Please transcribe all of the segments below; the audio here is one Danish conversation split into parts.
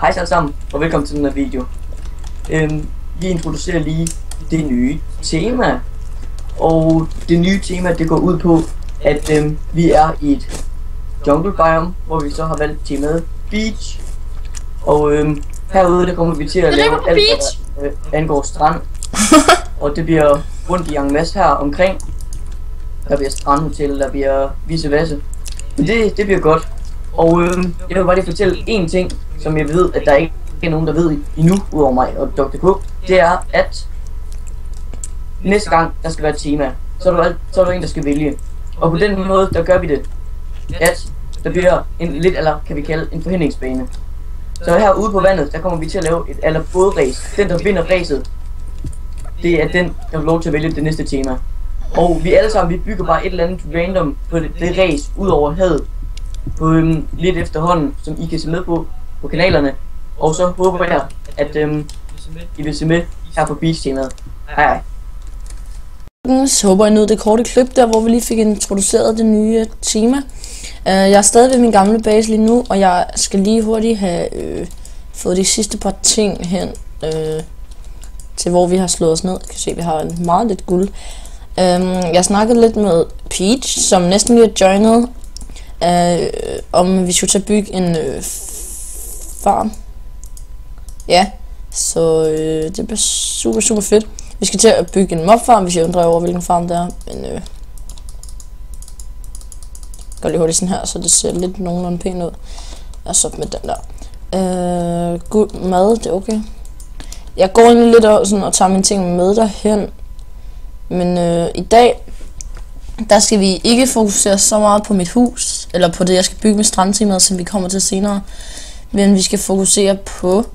Hej alle sammen, og velkommen til den her video. Vi introducerer lige det nye tema. Og det nye tema, det går ud på, at vi er i et jungle biome, hvor vi så har valgt temaet beach. Og herude, der kommer vi til at lave alt, hvad angår strand. Og det bliver rundt i en masse her omkring. Der bliver strandhotel, der bliver vice versa. Men det bliver godt. Og jeg vil bare lige fortælle en ting, som jeg ved, at der ikke er nogen, der ved endnu, udover mig og Dr. K. Det er, at næste gang, der skal være et tema, så er der en, der skal vælge. Og på den måde, der gør vi det, at der bliver en lidt, eller kan vi kalde, en forhindringsbane. Så herude på vandet, der kommer vi til at lave et eller bådræs. Den, der vinder ræset, det er den, der får lov til at vælge det næste tema. Og vi alle sammen, vi bygger bare et eller andet random på det ræs ud over havet. På lidt efterhånden, som I kan se med på kanalerne. Og så håber jeg, at I vil se med her på beach-temaet. Hej. Så håber jeg nåede det korte klip der, hvor vi lige fik introduceret det nye tema. Jeg er stadig ved min gamle base lige nu, og jeg skal lige hurtigt have fået de sidste par ting hen til hvor vi har slået os ned. Jeg kan se, at vi har meget lidt guld. Jeg snakkede lidt med Peach, som næsten lige har joinet, om vi skulle til at bygge en farm. Ja, så det bliver super fedt. Vi skal til at bygge en mobfarm, hvis jeg undrer over, hvilken farm det er. Men jeg går lige hurtigt sådan her, så det ser lidt nogenlunde pænt ud. Og så med den der. God mad, det er okay. Jeg går egentlig lidt og, sådan, og tager mine ting med derhen. Men i dag, der skal vi ikke fokusere så meget på mit hus, eller på det, jeg skal bygge med strandtemaet, som vi kommer til senere. Men vi skal fokusere på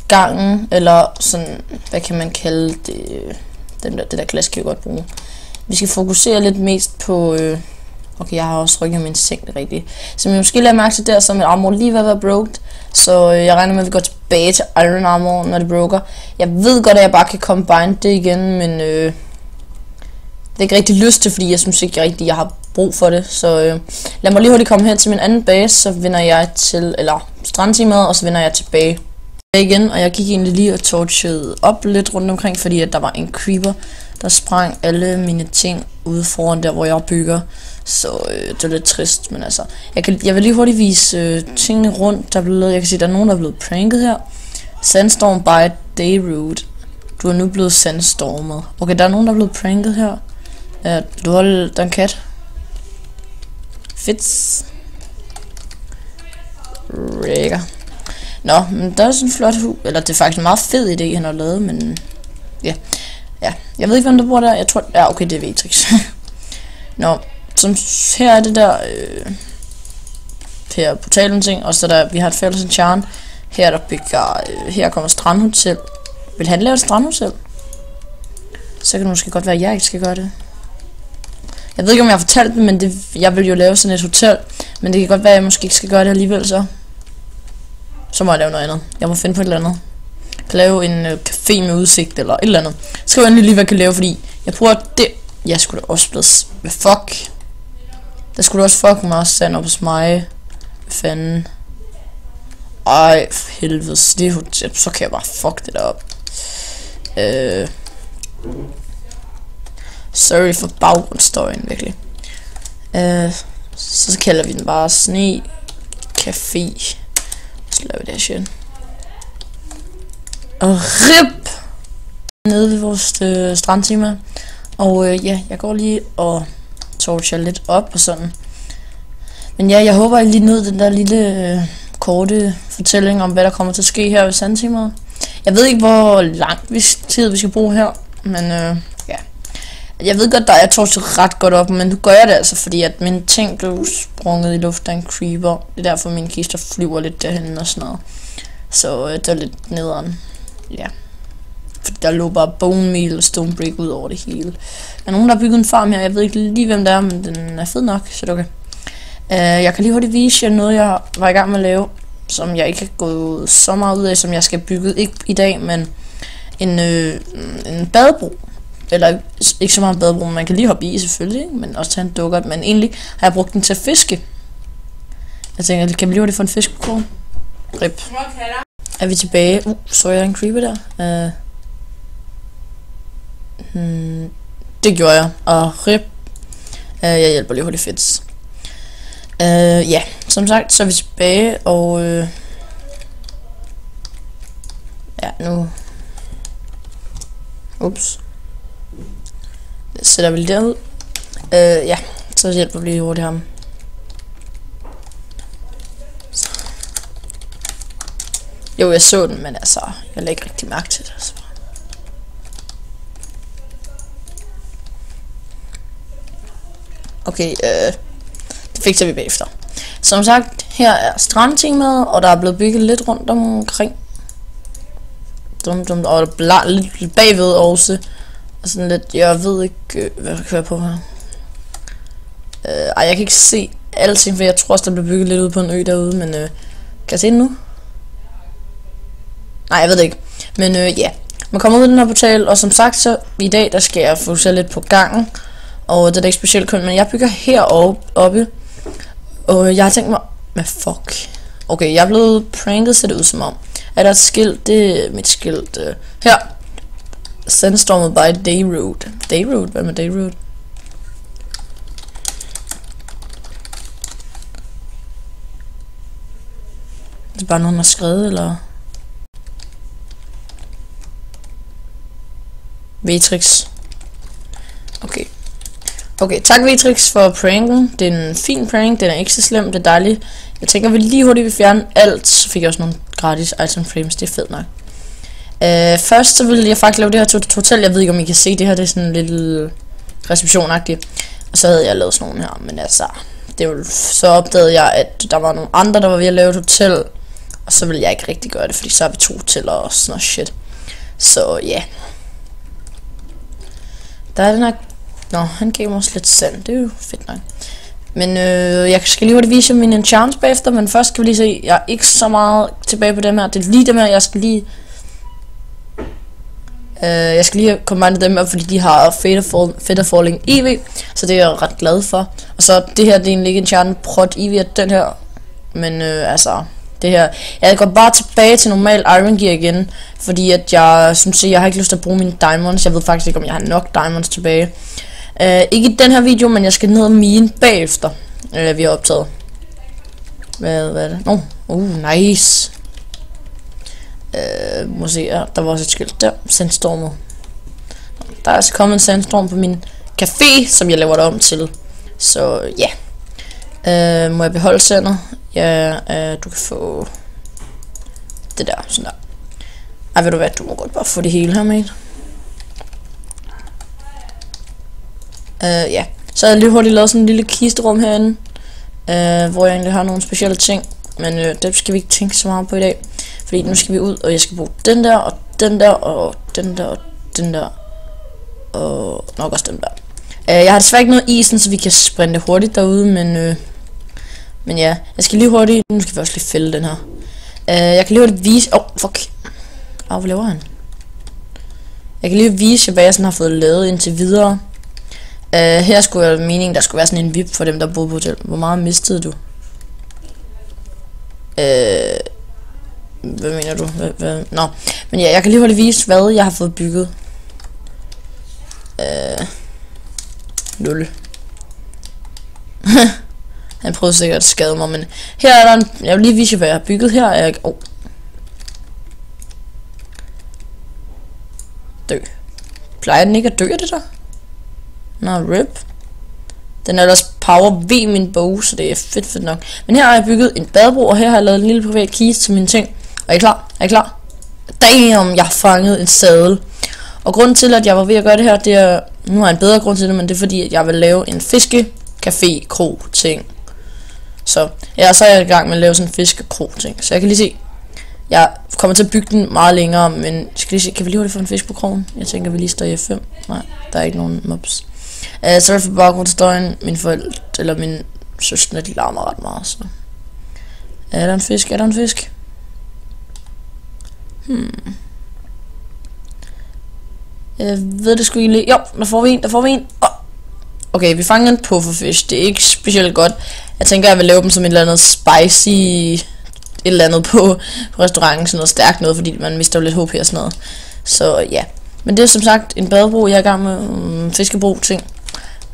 gangen, eller sådan, hvad kan man kalde det, det der glas kan jeg godt bruge. Vi skal fokusere lidt mest på, okay, jeg har også rykket min seng det rigtigt. Som jeg måske lader mærke til der, så mit armor lige ved at være broken. Så jeg regner med, at vi går tilbage til Iron Armor, når det broker. Jeg ved godt, at jeg bare kan combine det igen, men det er ikke rigtig lyst til, fordi jeg synes ikke rigtig, jeg har brug for det. Så lad mig lige hurtigt komme hen til min anden base, så vender jeg til, eller strandtemaet, og så vender jeg tilbage igen. Og jeg gik egentlig lige og torchede op lidt rundt omkring, fordi at der var en creeper, der sprang alle mine ting ude foran der, hvor jeg bygger. Så det er lidt trist, men altså, jeg vil lige hurtigt vise tingene rundt. Jeg kan se, der er nogen, der er blevet pranket her. Sandstorm by Dayroot. Du er nu blevet sandstormet. Okay, der er nogen, der er blevet pranket her. Du holder der en kat. Fits. Rækker. Nå, men der er sådan en flot hus. Eller det er faktisk en meget fed idé, han har lavet, men ja. Ja, jeg ved ikke, hvem der bor der. Jeg tror, ja, okay, det er Vetrix. Nå, som her er det der her portalen ting, og så der vi har et fælles enchant. Her der bygger her kommer strandhotel. Vil han lave et strandhotel? Så kan det måske godt være, at jeg ikke skal gøre det. Jeg ved ikke, om jeg har fortalt det, men jeg vil jo lave sådan et hotel. Men det kan godt være, at jeg måske ikke skal gøre det alligevel, så må jeg lave noget andet. Jeg må finde på et eller andet. Jeg kan lave en café med udsigt, eller et eller andet. Skriv endelig lige, hvad jeg kan lave, fordi jeg bruger det. Jeg skulle da også blevet... Hvad fuck? Der skulle da også fucking meget sand op hos mig. Hvad fanden? Ej, for helvede. Det hotel. Så kan jeg bare fuck det der op. Sorry for baggrundsstøjen, virkelig. Så kalder vi den bare Sne Café. Så laver vi det her shit. Og RIP! Nede ved vores strandtema. Og ja, jeg går lige og torcher lidt op og sådan. Men ja, jeg håber, at I lige nød den der lille korte fortælling om, hvad der kommer til at ske her ved strandtemaet. Jeg ved ikke, hvor lang tid vi skal bruge her, men ja. Jeg ved godt, at jeg torcher ret godt op, men nu gør jeg det altså, fordi at mine ting blev sprunget i luften af en creeper. Det er derfor, mine kister flyver lidt derhen og sådan noget. Så det er lidt nederen. Ja. Fordi der lå bare bone meal og stone brick ud over det hele. Der er nogen, der har bygget en farm her. Jeg ved ikke lige, hvem det er, men den er fed nok, så det er okay. Jeg kan lige hurtigt vise jer noget, jeg var i gang med at lave, som jeg ikke har gået så meget ud af, som jeg skal bygge. Ikke i dag, men en badebro. Eller ikke så meget en badebro, men man kan lige hoppe i selvfølgelig, ikke? Men også tage en dukkert. Men egentlig har jeg brugt den til at fiske. Jeg tænker, kan vi lige hurtigt få en fisk på krogen? Rip. er vi tilbage. Så jeg en creeper der. Det gjorde jeg. Og rip. Jeg hjælper lige hurtigt fedt. Ja, som sagt, så er vi tilbage, og ja, nu. Ups. Det sætter vi lige derud. Ja, så hjælper vi lige hurtigt ham. Så. Jo, jeg så den, men altså, jeg lagde ikke rigtig mærke til det. Så. Okay, det fikser vi bagefter. Som sagt, her er strandtemaet, og der er blevet bygget lidt rundt omkring. Og lidt bagved også. Og sådan lidt, jeg ved ikke, hvad der kan være på her. Jeg kan ikke se alting, for jeg tror også, der blev bygget lidt ud på en ø derude, men kan jeg se det nu? Nej, jeg ved det ikke. Men ja, man kommer ud af den her portal, og som sagt, så i dag, der skal jeg fokusere lidt på gangen. Og det er ikke specielt kun, men jeg bygger heroppe. Og jeg har tænkt mig, hvad fuck? Okay, jeg er blevet pranket, ser det ud som om. Er der et skilt? Det er mit skilt. Her. Sandstormet by Dayroad. Dayroad? Hvad med Dayroad? Det er bare nogen, der har skrevet, eller? Matrix. Okay. Okay, tak Matrix for pranken. Det er en fin prank, den er ikke så slem, det er dejligt. Jeg tænker, vi lige hurtigt vil fjerne alt, så fik jeg også nogle gratis item frames, det er fedt nok. Først så vil jeg faktisk lave det her hotel, jeg ved ikke om I kan se det her, det er sådan en lille reception-agtigt. Og så havde jeg lavet sådan nogle her, men altså, det var, så opdagede jeg, at der var nogle andre, der var ved at lave et hotel. Og så ville jeg ikke rigtig gøre det, fordi så har vi 2 hoteller og sådan noget shit. Så ja. Der er den her. Nå, han gav mig også lidt sand, det er jo fedt nok. Men jeg skal lige hurtigt vise mine enchants bagefter, men først skal vi lige se, jeg er ikke så meget tilbage på dem her. Det er lige dem her, jeg skal lige kombine dem her, fordi de har Feather Falling EV, så det er jeg ret glad for. Og så det her, det er egentlig ikke enchanted prot EV, den her, men altså, det her, jeg går bare tilbage til normal Iron Gear igen, fordi at jeg synes, jeg har ikke lyst til at bruge mine diamonds. Jeg ved faktisk ikke, om jeg har nok diamonds tilbage. Ikke i den her video, men jeg skal ned og mine bagefter, vi har optaget. Hvad er det? Nice. Må se, ja, der var også et skilt der. Sandstormet. Der er altså kommet en sandstorm på min café, som jeg laver det om til. Så ja. Må jeg beholde sandet? Ja, du kan få det der, sådan der. Ej, ved du hvad, du må godt bare få det hele her, mate. Ja, så har jeg lige hurtigt lavet sådan en lille kisterum herinde, hvor jeg egentlig har nogle specielle ting, men dem skal vi ikke tænke så meget på i dag, fordi nu skal vi ud, og jeg skal bruge den der, og den der, og den der, og den der, og nok også den der. Jeg har desværre ikke noget isen, så vi kan sprinte hurtigt derude, men ja, jeg skal lige hurtigt, nu skal vi også lige fælde den her. Jeg kan lige hurtigt vise, fuck, hvad laver han? Jeg kan lige vise jer, hvad jeg sådan har fået lavet indtil videre. Her skulle jeg meningen, der skulle være sådan en VIP for dem, der boede på hotel. Hvor meget mistede du? Hvad mener du? Nå, men ja, jeg kan lige hurtigt vise, hvad jeg har fået bygget. 0. Han prøvede sikkert at skade mig, men her er der en, jeg vil lige vise jer, hvad jeg har bygget. Her er jeg, dø. Plejer den ikke at dø af det der? Nå, rip. Den er ellers power V min bog, så det er fedt nok. Men her har jeg bygget en badebro, og her har jeg lavet en lille privat kiste til mine ting. Er I klar? Er I klar? Damn, jeg har fanget en sadel. Og grunden til, at jeg var ved at gøre det her, det er, nu har jeg en bedre grund til det, men det er fordi, at jeg vil lave en fiskecafé-krog ting. Så ja, så er jeg i gang med at lave sådan en fiskekrog ting. Så jeg kan lige se, jeg kommer til at bygge den meget længere, men skal lige se, kan vi lige hurtigt få en fisk på krogen? Jeg tænker, vi lige står i F5. Nej, der er ikke nogen mobs. Sorry for baggrundsstøjen. Min forældre, eller min søskende, de larmer ret meget, så. Er der en fisk? Er der en fisk? Jeg ved det sgu ikke. Jo, der får vi en. Okay, vi fanger en pufferfish. Det er ikke specielt godt. Jeg tænker, jeg vil lave dem som et eller andet spicy eller andet på restauranten, sådan noget stærkt noget, fordi man mister jo lidt HP og sådan noget. Så ja, men det er som sagt en badebro, jeg er i gang med fiskebro ting.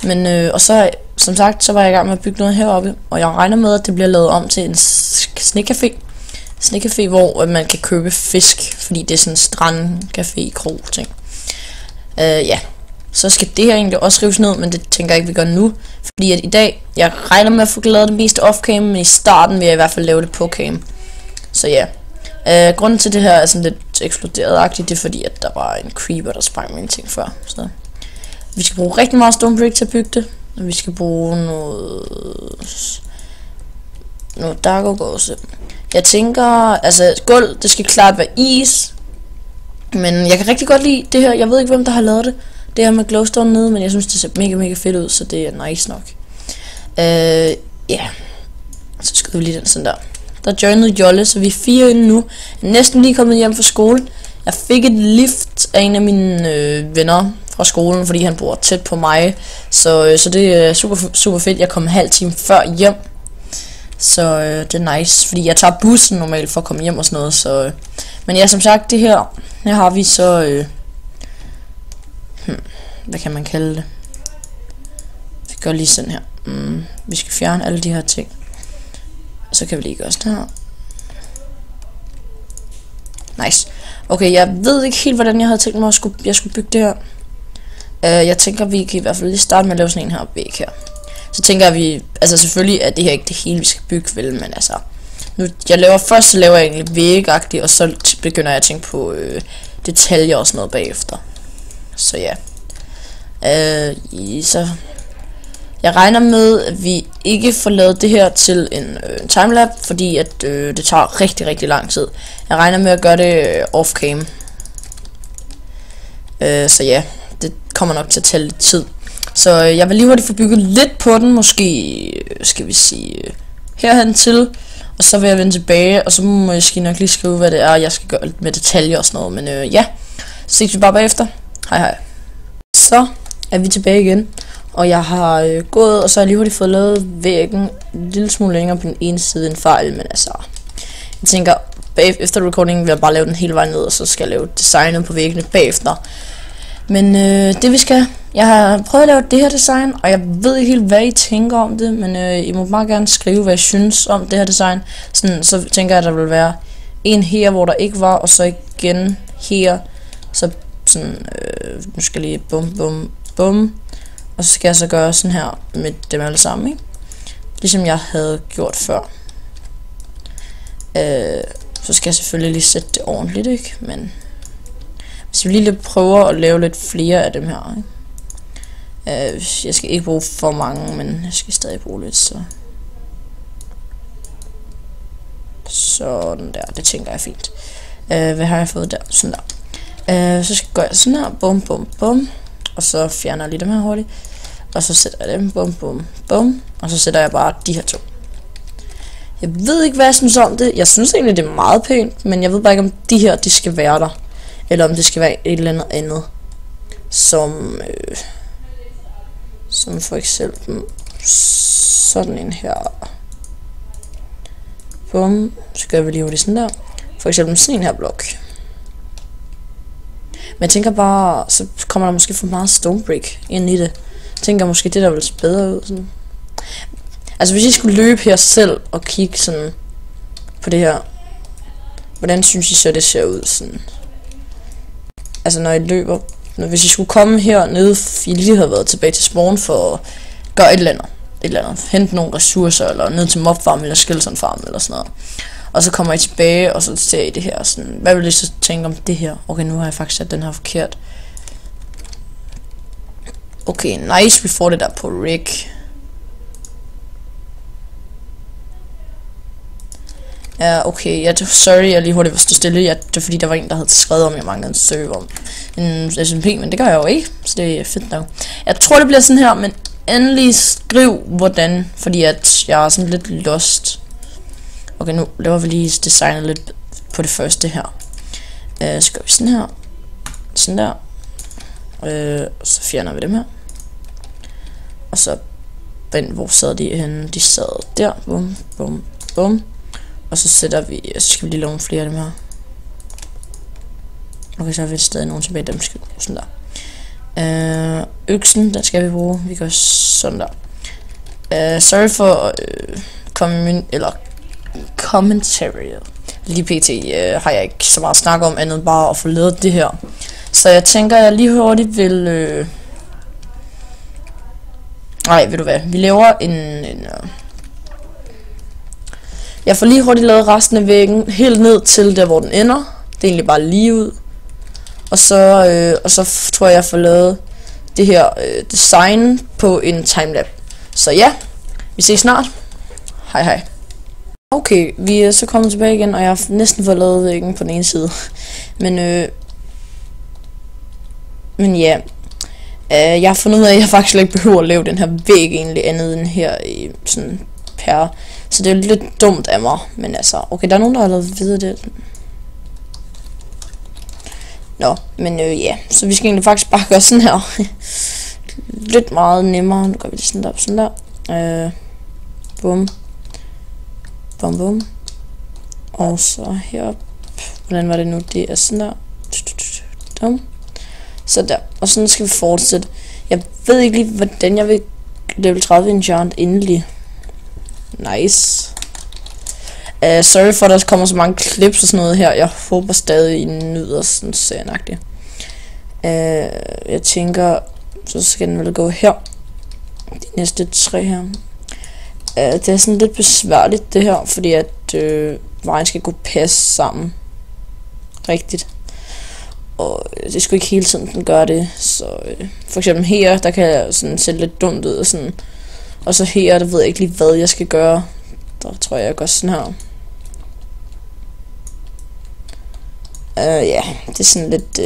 Men og så som sagt, så var jeg i gang med at bygge noget heroppe, og jeg regner med, at det bliver lavet om til en snekcafé, hvor man kan købe fisk, fordi det er sådan en strandcafé, krog ting. Ja, så skal det her egentlig også rives ned, men det tænker jeg ikke, vi gør nu. Fordi at i dag, jeg regner med at få lavet det meste off-cam, men i starten vil jeg i hvert fald lave det på cam. Så ja, grunden til det her er sådan lidt eksploderet-agtigt, det er fordi, at der var en creeper, der sprang mine ting før. Så vi skal bruge rigtig meget stone brick til at bygge det, og vi skal bruge noget dark også. Jeg tænker, altså gulv, det skal klart være is, men jeg kan rigtig godt lide det her. Jeg ved ikke, hvem der har lavet det. Det her med glowstone nede, men jeg synes, det ser mega fedt ud, så det er nice nok. Ja, så skriver vi lige den sådan der. Der joinede Jolle, så vi er 4 inde nu. Jeg er næsten lige kommet hjem fra skole. Jeg fik et lift af en af mine venner fra skolen, fordi han bor tæt på mig. Så det er super fedt. Jeg kom en halv time før hjem. Så det er nice, fordi jeg tager bussen normalt for at komme hjem og sådan noget. Så, men ja, som sagt, det her har vi så... hvad kan man kalde det? Vi gør lige sådan her. Vi skal fjerne alle de her ting. Og så kan vi lige gøre sådan her. Nice. Okay, jeg ved ikke helt, hvordan jeg havde tænkt mig, at jeg skulle bygge det her. Jeg tænker, vi kan i hvert fald lige starte med at lave sådan en her væg her. Så tænker vi, altså selvfølgelig er det her ikke det hele, vi skal bygge, vel, men altså... Nu, først så laver jeg egentlig vægagtigt, og så begynder jeg at tænke på detaljer og sådan noget bagefter. Så ja. Så jeg regner med, at vi ikke får lavet det her til en timelapse, fordi at det tager rigtig lang tid. Jeg regner med at gøre det off-cam. Så ja, det kommer nok til at tage lidt tid. Så jeg vil lige hurtigt få bygget lidt på den, måske skal vi sige herhen til. Og så vil jeg vende tilbage, og så må jeg nok lige skrive, hvad det er, jeg skal gøre med detaljer og sådan noget. Men ja, så ses vi bare bagefter. Hej. Så er vi tilbage igen, og jeg har gået, og så har jeg lige hurtigt fået lavet væggen en lille smule længere på den ene side en fejl, men altså, jeg tænker, efter recordingen vil jeg bare lave den hele vejen ned, og så skal jeg lave designet på væggene bagefter. Men det vi skal, jeg har prøvet at lave det her design, og jeg ved ikke helt, hvad I tænker om det, men I må bare gerne skrive, hvad I synes om det her design. Sådan, så tænker jeg, at der vil være en her, hvor der ikke var, og så igen her, så sådan, nu skal jeg lige bum, og så skal jeg så gøre sådan her med dem alle sammen, ikke? Ligesom jeg havde gjort før. Så skal jeg selvfølgelig lige sætte det ordentligt, ikke? Men hvis vi lige prøver at lave lidt flere af dem her, ikke? Jeg skal ikke bruge for mange, men jeg skal stadig bruge lidt, så sådan der, det tænker jeg er fint. Hvad har jeg fået der? Sådan der. Så gør jeg sådan her, bum, og så fjerner jeg lige dem her hurtigt, og så sætter jeg dem, bum, og så sætter jeg bare de her to. Jeg ved ikke, hvad jeg synes om det. Jeg synes egentlig, det er meget pænt, men jeg ved bare ikke, om de her, de skal være der, eller om det skal være et eller andet, som for eksempel sådan en her. Bum, så gør vi lige hurtigt sådan der. For eksempel sådan en her blok. Men jeg tænker bare, så kommer der måske for meget stone brick ind i det. Jeg tænker måske, det der vil se bedre ud. Sådan. Altså hvis I skulle løbe her selv og kigge sådan på det her, hvordan synes I så, det ser ud sådan? Altså når I løber, hvis I skulle komme her nede, I lige havde været tilbage til spawn for at gøre et eller andet, hente nogle ressourcer, eller ned til mobfarm, eller skeleton farm, eller sådan noget. Og så kommer I tilbage, og så ser I det her sådan, hvad vil I så tænke om det her? Okay, nu har jeg faktisk sat den her forkert. Okay, nice, vi får det der på rig. Ja, okay, ja, sorry, jeg lige hurtigt var stå stille. Ja, det er fordi, der var en, der havde skrevet om, jeg manglede en server om en SMP, men det gør jeg jo ikke, så det er fedt nok. Jeg tror, det bliver sådan her, men endelig skriv, hvordan, fordi at jeg er sådan lidt lost. Okay, nu laver vi lige designet lidt på det første her. Så gør vi sådan her. Sådan der. Så fjerner vi dem her. Og så, hvor sad de henne? De sad der. Bum. Og så sætter vi, så skal vi lige lave nogle flere af dem her. Okay, så har vi stadig nogle tilbage, dem skal vi bruge sådan der. Øksen, den skal vi bruge. Vi gør sådan der. Sorry for commentary. Lige pt. Har jeg ikke så meget at snakke om andet bare at få lavet det her. Så jeg tænker, jeg lige hurtigt vil... Nej, ved du hvad? Vi laver jeg får lige hurtigt lavet resten af væggen helt ned til der, hvor den ender. Det er egentlig bare lige ud. Og så tror jeg får lavet det her design på en timelapse. Så ja, vi ses snart. Hej hej. Okay, vi er så kommet tilbage igen, og jeg har næsten fået lavet væggen på den ene side. Men ja, jeg har fundet ud af, at jeg faktisk ikke behøver at lave den her væg egentlig andet end her i sådan per. Så det er lidt dumt af mig, men altså, okay, der er nogen, der har lavet videre det. Nå, men ja, så vi skal egentlig faktisk bare gøre sådan her. Lidt meget nemmere. Nu gør vi det sådan der. Bum. Bum bum. Og så herop. Hvordan var det nu? Det er sådan der. Dum. Så der. Og sådan skal vi fortsætte. Jeg ved ikke lige, hvordan jeg vil level 30 enchant endelig. Nice. Sorry for, at der kommer så mange clips og sådan noget her. Jeg håber stadig, I nyder sådan serienagtigt. Jeg tænker, så skal den vel gå her. De næste 3 her. Det er sådan lidt besværligt det her, fordi at vejen skal kunne passe sammen. Rigtigt. Og det skulle ikke hele tiden den gør det. Så for eksempel her, der kan jeg sådan se lidt dumt ud og sådan. Og så her, der ved jeg ikke lige hvad jeg skal gøre. Der tror jeg gør sådan her. Ja, det er sådan lidt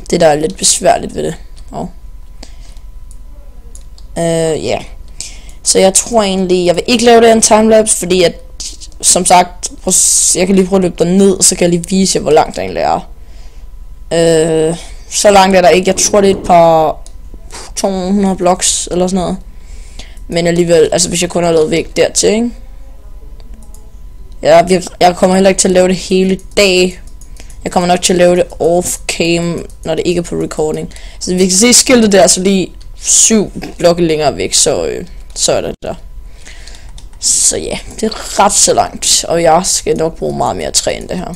det der er lidt besværligt ved det. Ja. Så jeg tror egentlig, jeg vil ikke lave det en timelapse, fordi at, som sagt, jeg kan lige prøve at løbe ned, og så kan jeg lige vise jer, hvor langt der egentlig er. Så langt er der ikke. Jeg tror det er et par 200 blocks eller sådan noget. Men alligevel, altså hvis jeg kun har lavet væk dertil, ikke? Jeg kommer heller ikke til at lave det hele dag. Jeg kommer nok til at lave det off-cam, når det ikke er på recording. Så vi kan se skiltet der, så lige 7 blokke længere væk, så er det der. Så ja, det er ret så langt, og jeg skal nok bruge meget mere træ end det her.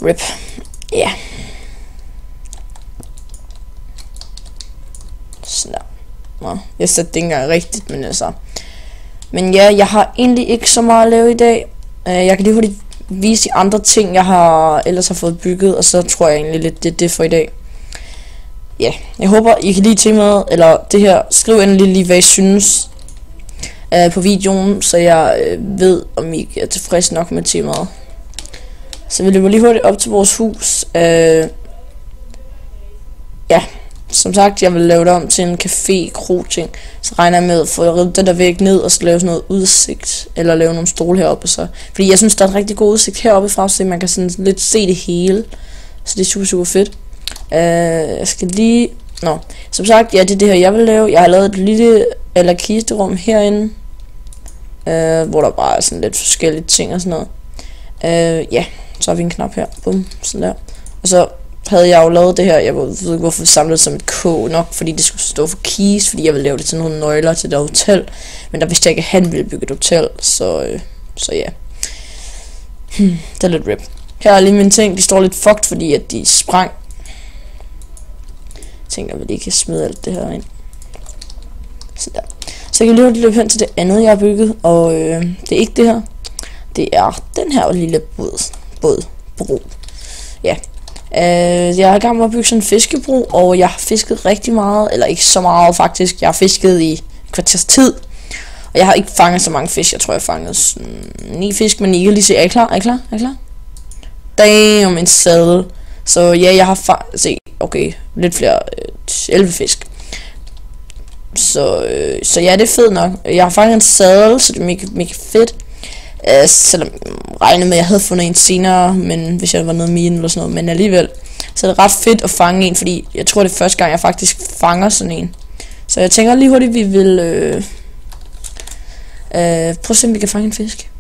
RIP. Ja. Yeah. Sådan der. Nå, jeg satte det ikke engang rigtigt, men altså. Men ja, jeg har egentlig ikke så meget at lave i dag. Jeg kan lige hurtigt vise de andre ting, jeg ellers har fået bygget, og så tror jeg egentlig lidt, det er det for i dag. Ja, jeg håber, I kan lide temaet, eller det her. Skriv endelig lige, hvad I synes på videoen, så jeg ved, om I er tilfredse nok med temaet. Så vi løber lige hurtigt op til vores hus. Ja, som sagt, jeg vil lave det om til en café-kro-ting. Så regner jeg med at få revet den der væg ned, og så lave sådan noget udsigt, eller lave nogle stole heroppe. Så. Fordi jeg synes, der er en rigtig god udsigt heroppe fra, så man kan sådan lidt se det hele. Så det er super, super fedt. Jeg skal lige... Nå, som sagt, ja, det er det her, jeg vil lave. Jeg har lavet et lille eller kisterum herinde, hvor der bare er sådan lidt forskellige ting og sådan noget. Ja, så har vi en knap her. Bum, sådan der. Og så havde jeg jo lavet det her. Jeg ved ikke, hvorfor samlet som et K nok, fordi det skulle stå for keys, fordi jeg ville lave det til nogle nøgler til det hotel. Men der vidste jeg ikke, at han ville bygge et hotel, så ja. Det er lidt rip. Her er lige mine ting, de står lidt fucked, fordi at de sprang. Jeg tænker, at vi lige kan smide alt det her ind. Sådan der. Så jeg kan lige løbe hen til det andet, jeg har bygget, og det er ikke det her. Det er den her lille bro. Ja. Jeg er i gang med at bygge sådan en fiskebro, og jeg har fisket rigtig meget, eller ikke så meget faktisk. Jeg har fisket i kvarters tid, og jeg har ikke fanget så mange fisk. Jeg tror, jeg har fanget 9 fisk, men I kan lige se, er I klar? Er I klar? Damn, en sadel. Så ja, jeg har se, okay, lidt flere, 11 fisk. Så ja, det er fedt nok. Jeg har fanget en sadel, så det er mega fedt. Selvom jeg regnede med, at jeg havde fundet en senere, men hvis jeg var noget mine eller sådan noget, men alligevel, så er det ret fedt at fange en, fordi jeg tror det er første gang, jeg faktisk fanger sådan en. Så jeg tænker lige hurtigt, vi vil Prøv at se, om vi kan fange en fisk.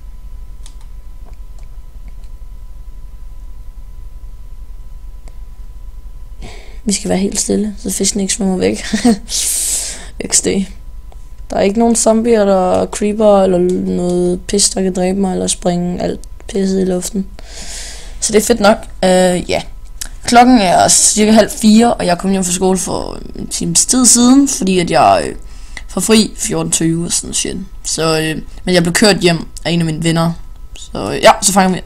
Vi skal være helt stille, så fisken ikke svømmer væk. XD. Der er ikke nogen zombier, der creeper, eller noget pis, der kan dræbe mig, eller springe alt pisset i luften. Så det er fedt nok. Ja. Klokken er cirka 3:30, og jeg kom hjem fra skole for en times tid siden, fordi at jeg får fri 14:20 og sådan shit. Så, men jeg blev kørt hjem af en af mine venner. Så ja, så fanger vi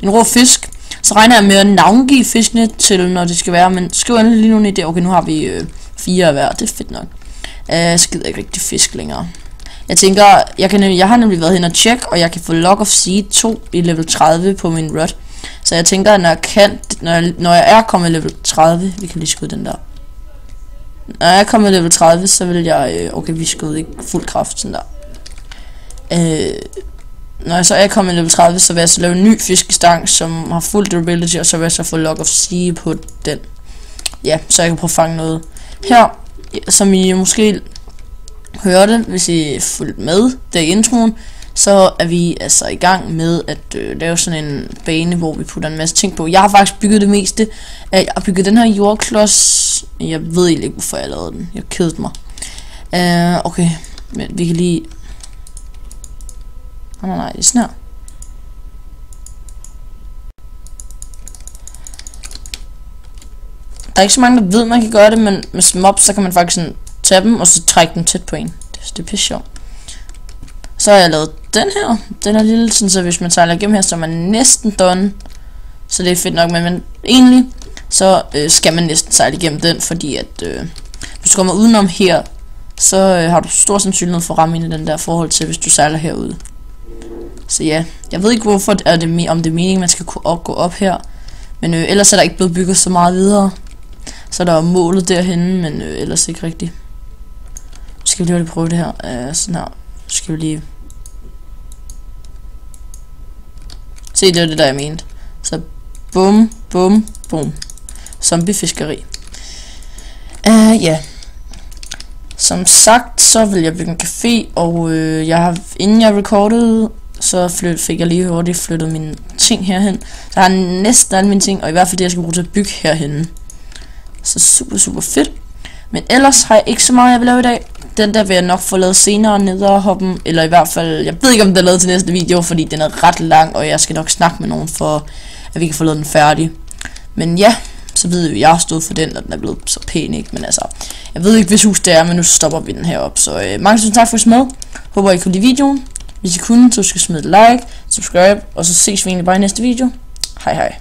en rå fisk. Så regner jeg med at navngive fiskene til, når det skal være, men skriv endelig lige nogle idéer. Okay, nu har vi 4 af hver, det er fedt nok. Så gider jeg ikke rigtig fisk længere. Jeg tænker, jeg har nemlig været hen og tjekke, og jeg kan få Log of Sea 2 i level 30 på min rod. Så jeg tænker, at når jeg er kommet level 30, vi kan lige skyde den der. Når jeg er kommet level 30, så vil jeg, okay, vi skød ikke fuld kraft, sådan der. Når jeg så er kommet level 30, så vil jeg så lave en ny fiskestang, som har fuld durability, og så vil jeg så få Log of Sea på den. Ja, så jeg kan prøve at fange noget. Her, som I måske hørte, hvis I fulgte med der i introen, så er vi altså i gang med at lave sådan en bane, hvor vi putter en masse ting på. Jeg har faktisk bygget det meste. Jeg har bygget den her jordklods. Jeg ved ikke, hvorfor jeg lavede den. Jeg kedede mig. Okay, men vi kan lige... Nej, det er sådan her. Der er ikke så mange, der ved, man kan gøre det, men med mobs, så kan man faktisk sådan tage dem, og så trække dem tæt på en. Det er pisse sjovt. Så har jeg lavet den her. Den er lille, sådan, så hvis man sejler igennem her, så er man næsten done. Så det er fedt nok, men egentlig, så skal man næsten sejle igennem den, fordi at hvis du kommer udenom her, så har du stor sandsynlighed for at ramme ind i den der forhold til, hvis du sejler herude. Så ja, jeg ved ikke hvorfor om det er meningen, man skal kunne gå op her. Men ellers er der ikke blevet bygget så meget videre. Så der er målet derhenne, men ellers ikke rigtigt. Skal vi lige prøve det her. Sådan her. Skal vi lige... Se, det er det der jeg mente. Så bum, bum, bum. Zombiefiskeri. Ja. Som sagt, så vil jeg bygge en café, og inden jeg recordede, så fik jeg lige hurtigt flyttet mine ting herhen. Så jeg har næsten alle mine ting, og i hvert fald det, jeg skal bruge til at bygge herhen. Så super fedt. Men ellers har jeg ikke så meget, jeg vil lave i dag. Den der vil jeg nok få lavet senere ned og hoppen, eller i hvert fald, jeg ved ikke om den er lavet til næste video, fordi den er ret lang, og jeg skal nok snakke med nogen for, at vi kan få lavet den færdig. Men ja, så ved jeg, at jeg har stået for den, og den er blevet så pæn, ikke? Men altså, jeg ved ikke, hvis hus det er, men nu stopper vi den her op. Så mange tusind tak for at med. Håber, I kunne lide videoen. Hvis I kunne, så skal I smide et like, subscribe, og så ses vi egentlig bare i næste video. Hej hej.